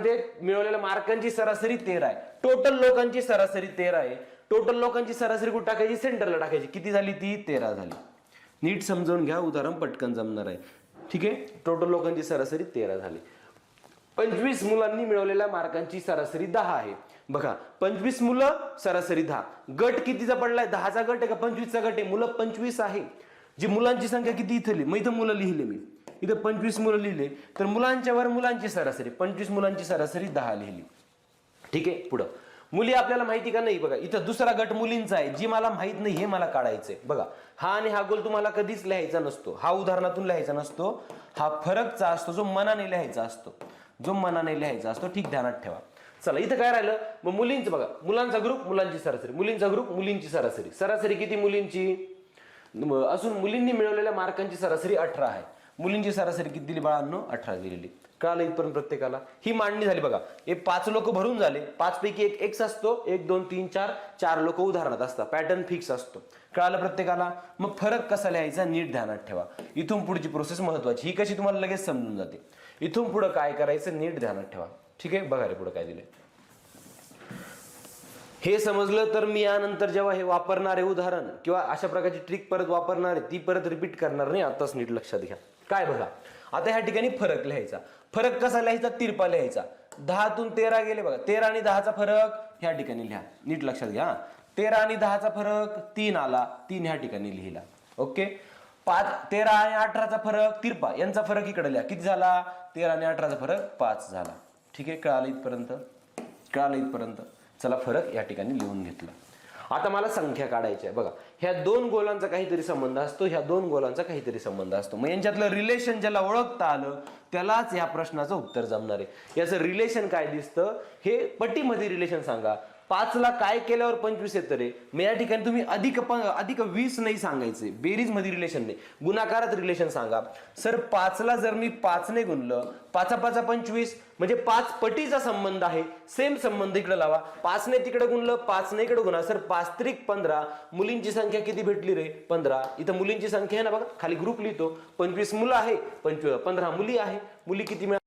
त्यामध्ये मिळवलेल्या मार्कांची सरासरी 13 आहे, टोटल लोकांची सरासरी 13 आहे, टोटल लोकांची सरासरी कुठे टाकायची, सेंटरला टाकायची, किती झाली ती 13 झाली. नीट समजावून घ्या, उदाहरण पटकन जमणार आहे. ठीक आहे, टोटल लोकांची सरासरी 13 झाली. 25 मुलांनी मिळवलेल्या मार्कांची सरासरी 10 आहे. बघा 25 मुलं सरासरी 10, गट कितीचा पडलाय, 10चा गट आहे का 25चा गट आहे, मुलं 25 आहे. जी मुलांची संख्या किती इथे लिहिली, मग इथं मुलं लिहिले मी, इथं 25 मुलं लिहिले, तर मुलांच्या वर मुलांची सरासरी 25 मुलांची सरासरी 10 लिहिली. ठीक आहे, पुढं मुली आपल्याला माहिती का नाही, बघा इथं दुसरा गट मुलींचा आहे, जी मला माहित नाही हे मला काढायचंय. बघा हा आणि हा गोल तुम्हाला कधीच लिहायचा नसतो, हा उदाहरणातून लिहायचा नसतो, हा फरकचा असतो, जो मनाने लिहायचा असतो, जो मनाने लिहायचा असतो. ठीक, ध्यानात ठेवा. चला इथं काय राहिलं, मग मुलींचं बघा, मुलांचा ग्रुप मुलांची सरासरी, मुलींचा ग्रुप मुलींची सरासरी, सरासरी किती मुलींची असून मुलींनी मिळवलेल्या मार्कांची सरासरी 18 आहे. मुलींची सरासरी किती दिली बाळांनो, 18 दिलेली. कळालं इथपर्यंत प्रत्येकाला, ही मांडणी झाली. बघा हे 5 लोक भरून झाले, 5 पैकी एक एक्स असतो, 1 2 3 4 4 लोक उदाहरणात असतात, पॅटर्न फिक्स असतो. कळालं प्रत्येकाला. मग फरक कसा लिहायचा नीट ध्यानात ठेवा, इथून पुढची प्रोसेस महत्वाची, ही कशी तुम्हाला लगेच समजून जाते. इथून पुढे काय करायचं नीट ध्यानात ठेवा. ठीक आहे, बघा रे पुढे काय दिले. हे समजलं तर मी यानंतर जेव्हा हे वापरणार आहे उदाहरण किंवा अशा प्रकारची ट्रिक परत वापरणार आहे, ती परत रिपीट करणार नाही, आताच नीट लक्षात घ्या. काय बघा आता ह्या ठिकाणी फरक लिहायचा. फरक कसा लिहायचा, तिरपा लिहायचा. 10 तून 13 गेले, बघा 13 आणि 10चा फरक ह्या ठिकाणी लिहा, नीट लक्षात घ्या. 13 आणि 10चा फरक 3 आला, 3 ह्या ठिकाणी लिहिला. ओके. 13 आणि 18चा फरक तिरपा, यांचा फरक इकडे लिहा, किती झाला, 13 आणि 18चा फरक 5 झाला. ठीक आहे, कळालं इथपर्यंत, कळालं इथपर्यंत. चला फरक या ठिकाणी लिहून घेतला. आता मला संख्या काढायची आहे. बघा ह्या दोन गोलांचा काहीतरी संबंध असतो, ह्या दोन गोलांचा काहीतरी संबंध असतो, मग यांच्यातलं रिलेशन ज्याला ओळखता आलं त्यालाच या प्रश्नाचं उत्तर जमणार आहे. याचं रिलेशन काय दिसतं, हे पट्टीमध्ये रिलेशन सांगा. 5 ला काय केल्यावर 25 येतं रे, मग या ठिकाणी तुम्ही अधिक 20 नाही सांगायचे, बेरीज मध्ये रिलेशन नाही, गुणाकारात रिलेशन सांगा. सर 5 ला जर मी 5 ने गुणलं, 5 5 25 म्हणजे 5 पटीचा संबंध आहे, सेम संबंध इकडे लावा. 5 ने तिकडे गुणलं, 5 ने इकडे गुणा, सर 5 त्रिक 15, मुलींची संख्या किती भेटली रे, 15. इथं मुलींची संख्या आहे ना, बघा खाली ग्रुप लिहितो, 25 मुलं आहे, 15 मुली आहे, मुली किती मिळाल्या